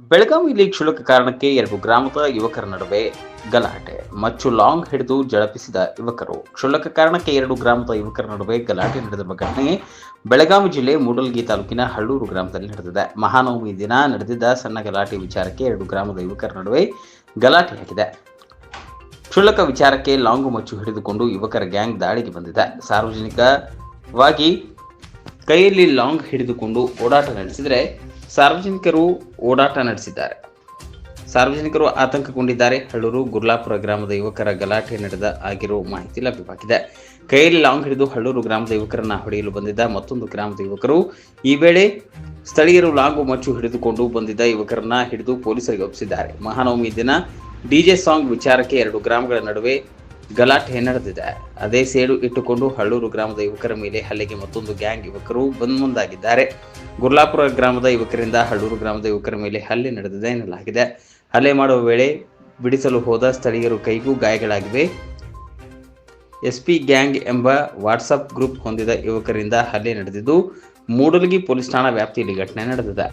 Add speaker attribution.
Speaker 1: ಬೆಳಗಾವಿಯಲ್ಲಿ ಕ್ಷುಲ್ಲಕ ಕಾರಣಕ್ಕೆ 2 ಗ್ರಾಮದ ಯುವಕರ ನಡುವೆ ಗಲಾಟೆ. ಮಚ್ಚು ಲಾಂಗ್ ಹಿಡಿದು ಜಳಪಿಸಿದ ಯುವಕರು. ಕ್ಷುಲ್ಲಕ ಕಾರಣಕ್ಕೆ 2 ಗ್ರಾಮದ ಯುವಕರ ನಡುವೆ ಗಲಾಟೆ ನಡೆದಿರುವ ಘಟನೆ ಬೆಳಗಾವಿ ಜಿಲ್ಲೆ ಮೂಡಲಗಿ ತಾಲೂಕಿನ ಹಳ್ಳೂರು ಗ್ರಾಮದಲ್ಲಿ ನಡೆದಿದೆ. ಮಹಾನವಮಿ ದಿನ ನಡೆದಿದ್ದ ಸಣ್ಣ ಗಲಾಟೆ ವಿಚಾರಕ್ಕೆ 2 ಗ್ರಾಮದ ಯುವಕರ ನಡುವೆ ಗಲಾಟೆಯಾಗಿದೆ. ಕ್ಷುಲ್ಲಕ ವಿಚಾರಕ್ಕೆ ಲಾಂಗು ಮಚ್ಚು ಹಿಡಿದುಕೊಂಡು ಯುವಕರ ಗ್ಯಾಂಗ್ ದಾಳಿಗೆ ಬಂದಿದೆ. ಸಾರ್ವಜನಿಕವಾಗಿ ಕೈಯಲ್ಲಿ ಲಾಂಗ್ ಹಿಡಿದುಕೊಂಡು ಓಡಾಟ ನಡೆಸಿದರೆ ಸಾರ್ವಜನಿಕರು ಆತಂಕಗೊಂಡಿದ್ದಾರೆ. ಹಳ್ಳೂರು ಗುರ್ಲಾಪುರ ಗ್ರಾಮದ ಯುವಕರ ಗಲಾಟೆ ಆಗಿರೋ ಮಾಹಿತಿ ಲಭ್ಯವಾಗಿದೆ. ಕೈಯಲ್ಲಿ ಲಾಂಗ್ ಹಿಡಿದು ಹಳ್ಳೂರು ಗ್ರಾಮದ ಯುವಕರನ್ನ ಹೊಡೆಯಲು ಬಂದಿದ್ದ ಮತ್ತೊಂದು ಗ್ರಾಮದ ಯುವಕರು ಈ ವೇಳೆ ಸ್ಥಳೀಯರು ಲಾಂಗು ಮಚ್ಚು ಹಿಡಿದುಕೊಂಡು ಬಂದಿದ್ದ ಯುವಕರನ್ನ ಹಿಡಿದು ಪೊಲೀಸರಿಗೆ ಒಪ್ಪಿಸಿದ್ದಾರೆ. ಮಹಾನವಮಿ ದಿನ ಡಿಜೆ ಸಾಂಗ್ ವಿಚಾರಕ್ಕೆ 2 ಗ್ರಾಮಗಳ ನಡುವೆ ಗಲಾಟೆ ನಡೆದಿದೆ. ಅದೇ ಸೇಡು ಇಟ್ಟುಕೊಂಡು ಹಳ್ಳೂರು ಗ್ರಾಮದ ಯುವಕರ ಮೇಲೆ ಹಲ್ಲೆಗೆ ಮತ್ತೊಂದು ಗ್ಯಾಂಗ್ ಯುವಕರು ಮುಂದಾಗಿದ್ದಾರೆ. ಗುರ್ಲಾಪುರ ಗ್ರಾಮದ ಯುವಕರಿಂದ ಹಳ್ಳೂರು ಗ್ರಾಮದ ಯುವಕರ ಮೇಲೆ ಹಲ್ಲೆ ನಡೆದಿದೆ ಎನ್ನಲಾಗಿದೆ. ಹಲ್ಲೆ ಮಾಡುವ ವೇಳೆ ಬಿಡಿಸಲು ಹೋದ ಸ್ಥಳೀಯರು ಕೈಗೂ ಗಾಯಗಳಾಗಿವೆ. ಎಸ್ಪಿ ಗ್ಯಾಂಗ್ ಎಂಬ ವಾಟ್ಸಪ್ ಗ್ರೂಪ್ ಹೊಂದಿದ ಯುವಕರಿಂದ ಹಲ್ಲೆ ನಡೆದಿದ್ದು ಮೂಡಲಗಿ ಪೊಲೀಸ್ ಠಾಣಾ ವ್ಯಾಪ್ತಿಯಲ್ಲಿ ಘಟನೆ ನಡೆದಿದೆ.